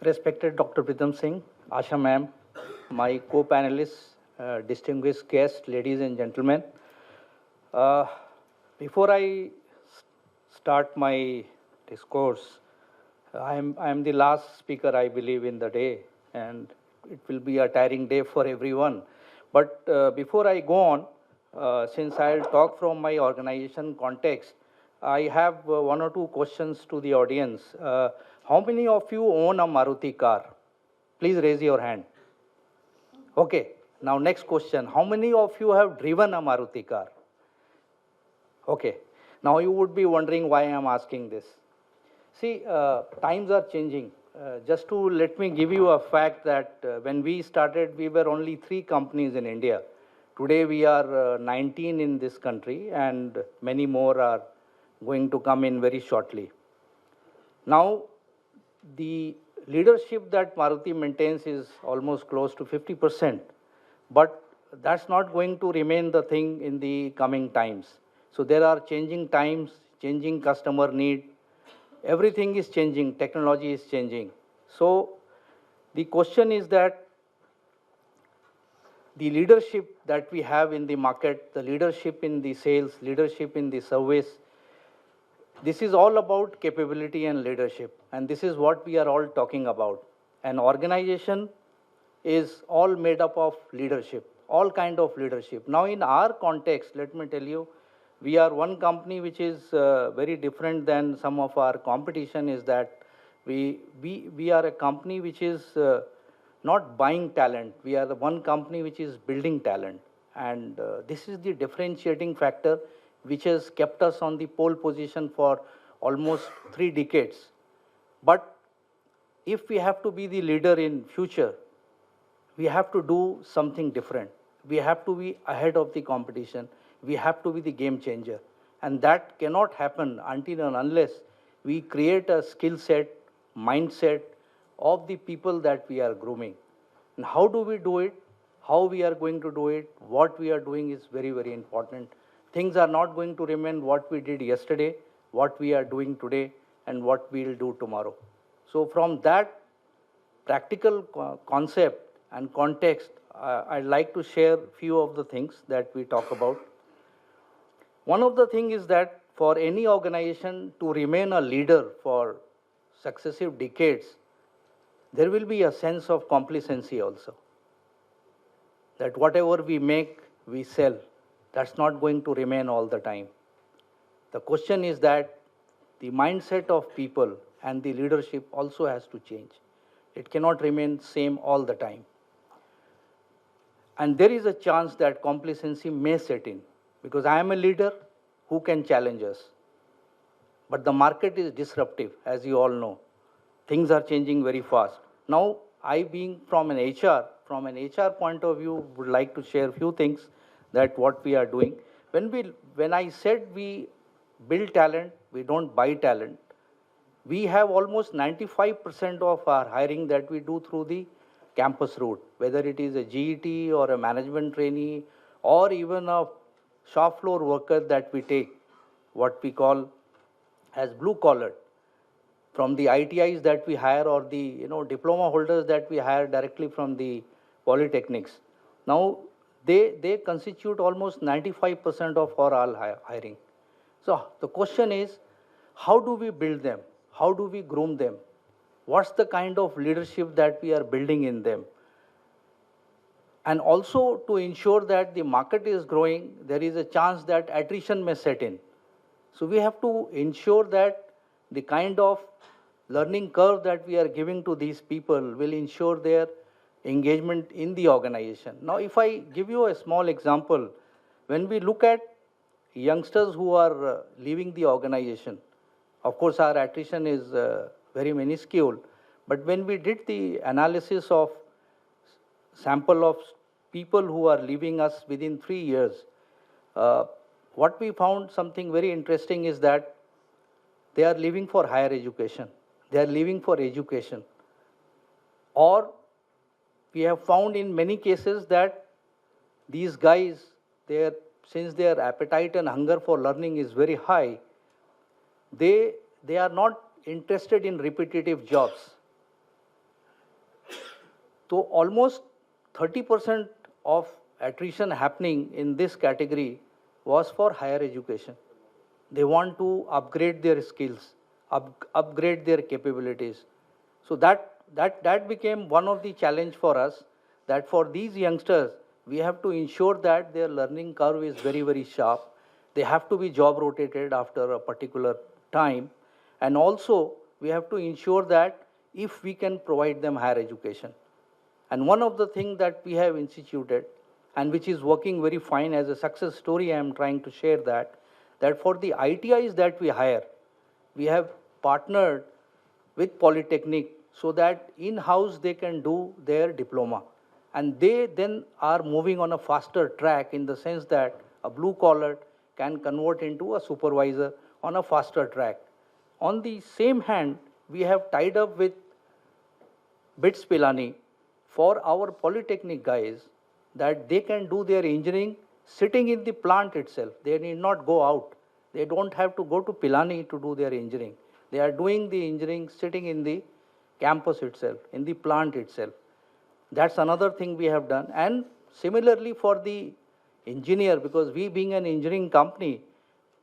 Respected Dr. Pritam Singh, Asha ma'am, my co-panelists, distinguished guests, ladies and gentlemen. Uh, Before I start my discourse, I am the last speaker, I believe, in the day, and it will be a tiring day for everyone. But before I go on, since I'll talk from my organization context, I have one or two questions to the audience. How many of you own a Maruti car? Please raise your hand. Okay, now next question. How many of you have driven a Maruti car? Okay, now you would be wondering why I am asking this. See, times are changing. Just to let me give you a fact that when we started, we were only 3 companies in India. Today we are 19 in this country, and many more are going to come in very shortly. Now, the leadership that Maruti maintains is almost close to 50%, but that's not going to remain the thing in the coming times. So there are changing times, changing customer need, everything is changing, technology is changing. So the question is that the leadership that we have in the market, the leadership in the sales, leadership in the service, this is all about capability and leadership, and this is what we are all talking about. An organization is all made up of leadership, all kind of leadership. Now, in our context, let me tell you, we are one company which is very different than some of our competition. Is that we are a company which is not buying talent. We are the one company which is building talent, and this is the differentiating factor which has kept us on the pole position for almost 3 decades. But if we have to be the leader in future, we have to do something different. We have to be ahead of the competition. We have to be the game changer. And that cannot happen until and unless we create a skill set, mindset of the people that we are grooming. And how do we do it? How we are going to do it? What we are doing is very, very important. Things are not going to remain what we did yesterday, what we are doing today, and what we will do tomorrow. So, from that practical concept and context, I'd like to share few of the things that we talk about. One of the things is that for any organization to remain a leader for successive decades, there will be a sense of complacency also. That whatever we make, we sell. That's not going to remain all the time. The question is that the mindset of people and the leadership also has to change. It cannot remain same all the time. And there is a chance that complacency may set in, because I am a leader who can challenge us. But the market is disruptive, as you all know. Things are changing very fast. Now, I being from an HR point of view, would like to share a few things that what we are doing. When I said we build talent, we don't buy talent. We have almost 95% of our hiring that we do through the campus route, whether it is a GET or a management trainee or even a shop floor worker that we take, what we call as blue collar, from the ITIs that we hire or the diploma holders that we hire directly from the polytechnics. Now they constitute almost 95% of our all hiring. So the question is, how do we build them? How do we groom them? What's the kind of leadership that we are building in them? And also to ensure that the market is growing, there is a chance that attrition may set in. So we have to ensure that the kind of learning curve that we are giving to these people will ensure their engagement in the organization. Now, if I give you a small example, when we look at youngsters who are leaving the organization, of course, our attrition is very minuscule, but when we did the analysis of sample of people who are leaving us within 3 years, what we found something very interesting is that they are leaving for higher education, they are leaving for education, or we have found in many cases that these guys, since their appetite and hunger for learning is very high, they are not interested in repetitive jobs. So almost 30% of attrition happening in this category was for higher education. They want to upgrade their skills, upgrade their capabilities. So that became one of the challenge for us, that for these youngsters, we have to ensure that their learning curve is very, very sharp. They have to be job rotated after a particular time. And also, we have to ensure that if we can provide them higher education. And one of the things that we have instituted, and which is working very fine as a success story, I am trying to share that for the ITIs that we hire, we have partnered with Polytechnic so that in-house they can do their diploma. And they then are moving on a faster track, in the sense that a blue collar can convert into a supervisor on a faster track. On the same hand, we have tied up with BITS Pilani for our Polytechnic guys, that they can do their engineering sitting in the plant itself. They need not go out. They don't have to go to Pilani to do their engineering. They are doing the engineering sitting in the campus itself, in the plant itself. That's another thing we have done. And similarly for the engineer, because we being an engineering company,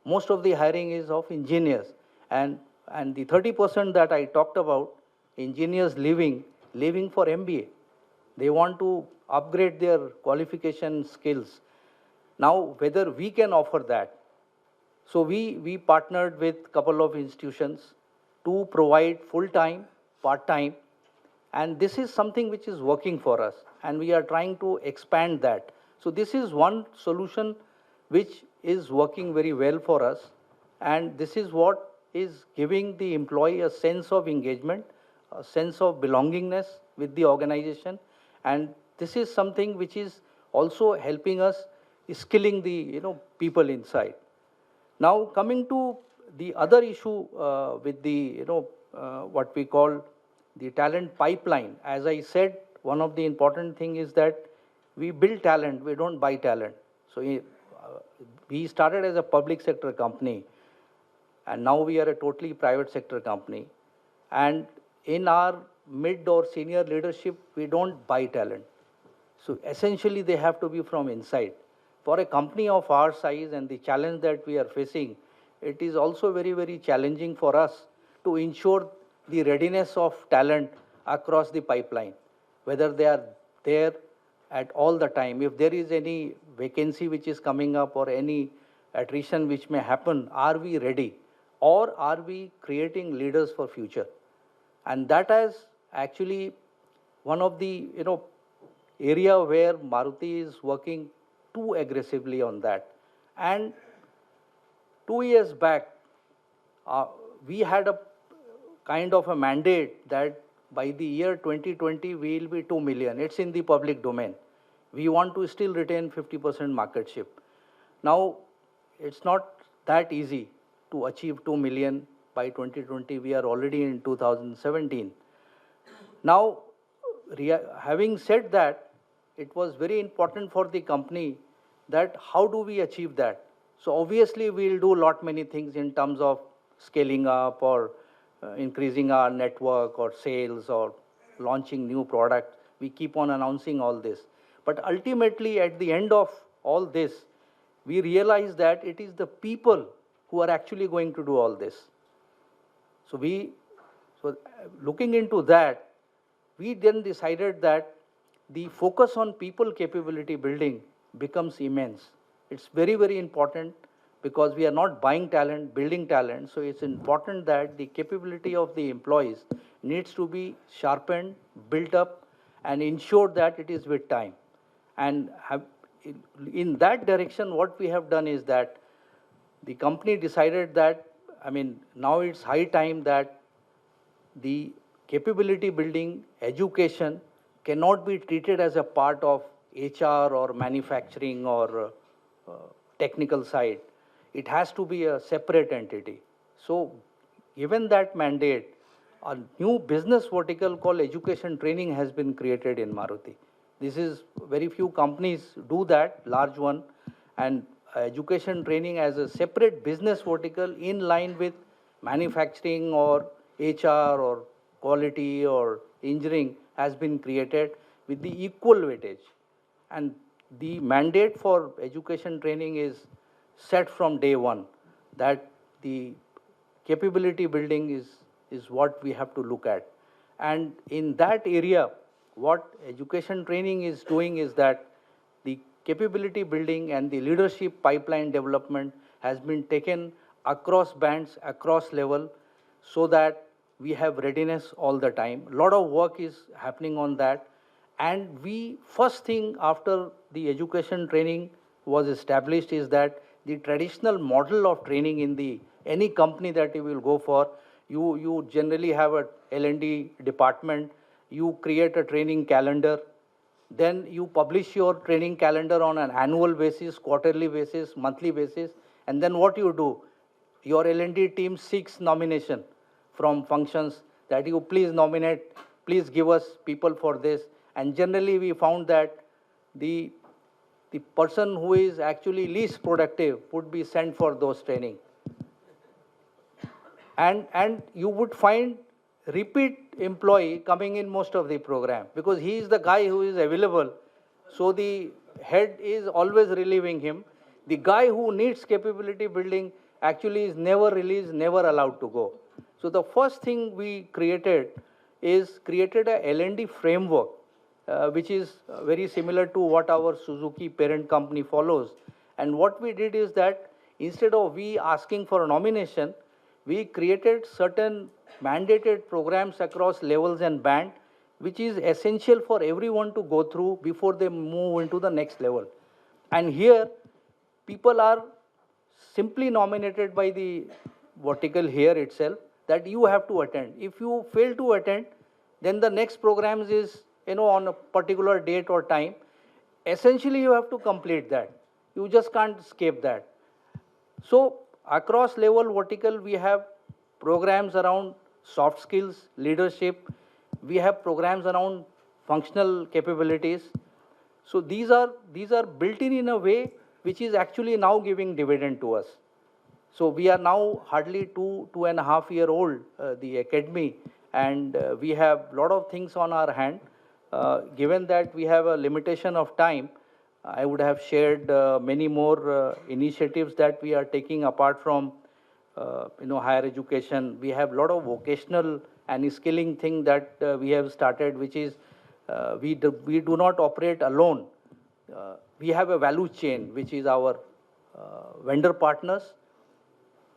most of the hiring is of engineers. And the 30% that I talked about, engineers leaving for MBA. They want to upgrade their qualification skills. Now, whether we can offer that. So we partnered with a couple of institutions to provide full-time, part-time, and this is something which is working for us, and we are trying to expand that. So this is one solution which is working very well for us, and this is what is giving the employee a sense of engagement, a sense of belongingness with the organization, and this is something which is also helping us skilling the people inside. Now coming to the other issue with the what we call the talent pipeline. As I said, one of the important thing is that we build talent, we don't buy talent. So we started as a public sector company, and now we are a totally private sector company. And in our mid or senior leadership, we don't buy talent. So essentially they have to be from inside. For a company of our size and the challenge that we are facing, it is also very, very challenging for us to ensure the readiness of talent across the pipeline, whether they are there at all the time. If there is any vacancy which is coming up or any attrition which may happen, are we ready? Or are we creating leaders for future? And that is actually one of the area where Maruti is working too aggressively on that. And 2 years back, we had a kind of a mandate that by the year 2020, we will be 2 million. It's in the public domain. We want to still retain 50% market share. Now, it's not that easy to achieve 2 million by 2020. We are already in 2017. Now, having said that, it was very important for the company that how do we achieve that? So obviously we'll do many things in terms of scaling up or increasing our network or sales or launching new products. We keep on announcing all this. But ultimately at the end of all this, we realize that it is the people who are actually going to do all this. So looking into that, we then decided that the focus on people capability building becomes immense. It's very, very important because we are not buying talent, building talent. So it's important that the capability of the employees needs to be sharpened, built up, and ensured that it is with time. And in that direction, what we have done is that the company decided that, now it's high time that the capability building education cannot be treated as a part of HR or manufacturing or technical side. It has to be a separate entity. So given that mandate, a new business vertical called education training has been created in Maruti. This is very few companies do that, large one, and education training as a separate business vertical in line with manufacturing or HR or quality or engineering has been created. with the equal weightage. And the mandate for education training is set from day one, that the capability building is what we have to look at. And in that area, what education training is doing is that the capability building and the leadership pipeline development has been taken across bands, across level, so that we have readiness all the time. A lot of work is happening on that. And we, first thing after the education training was established is that the traditional model of training in the any company that you will go for, you generally have a L&D department, you create a training calendar, then you publish your training calendar on an annual basis, quarterly basis, monthly basis, and then what you do, your L&D team seeks nomination from functions that you please nominate, please give us people for this. And generally we found that the person who is actually least productive would be sent for those training. And you would find repeat employee coming in most of the program because he is the guy who is available. So the head is always relieving him. The guy who needs capability building actually is never released, never allowed to go. So the first thing we created is created a L&D framework, which is very similar to what our Suzuki parent company follows. And what we did is that instead of we asking for a nomination, we created certain mandated programs across levels and band, which is essential for everyone to go through before they move into the next level. And here, people are simply nominated by the vertical here itself that you have to attend. If you fail to attend, then the next programs is on a particular date or time. Essentially, you have to complete that. You just can't escape that. So across level vertical, we have programs around soft skills, leadership. We have programs around functional capabilities. So these are built in a way which is actually now giving dividend to us. So we are now hardly 2.5 year old, the academy, and we have a lot of things on our hand. Given that we have a limitation of time, I would have shared many more initiatives that we are taking apart from higher education. We have a lot of vocational and skilling thing that we have started, which is we do not operate alone. We have a value chain, which is our vendor partners,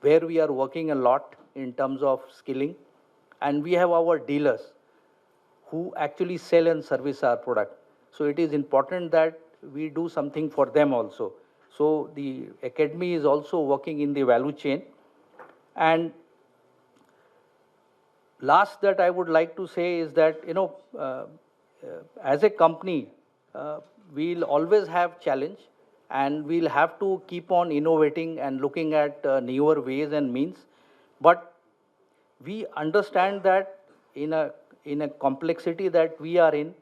where we are working a lot in terms of skilling, and we have our dealers who actually sell and service our product. So it is important that we do something for them also. So the academy is also working in the value chain. And last that I would like to say is that, as a company, we'll always have challenge, and we'll have to keep on innovating and looking at newer ways and means. But we understand that in a complexity that we are in,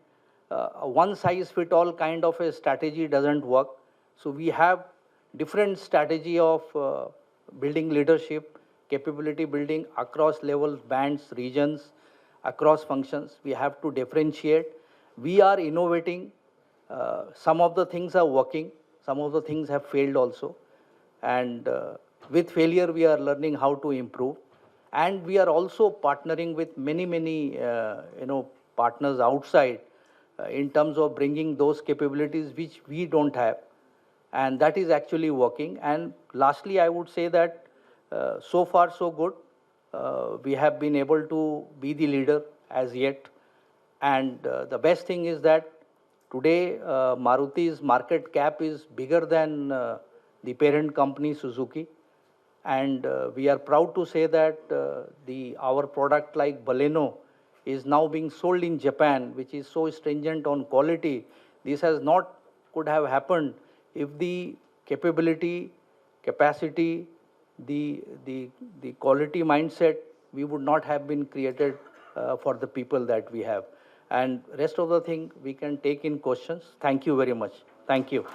a one-size-fit-all kind of a strategy doesn't work. So we have different strategy of building leadership, capability building across levels, bands, regions, across functions. We have to differentiate. We are innovating. Some of the things are working. Some of the things have failed also. And with failure, we are learning how to improve. And we are also partnering with many partners outside in terms of bringing those capabilities which we don't have. And that is actually working. And lastly, I would say that so far so good. We have been able to be the leader as yet. And the best thing is that today Maruti's market cap is bigger than the parent company Suzuki. And we are proud to say that our product like Baleno is now being sold in Japan, which is so stringent on quality. This could have happened if the capability, capacity, the quality mindset, we would not have been created for the people that we have. And rest of the thing we can take in questions. Thank you very much. Thank you.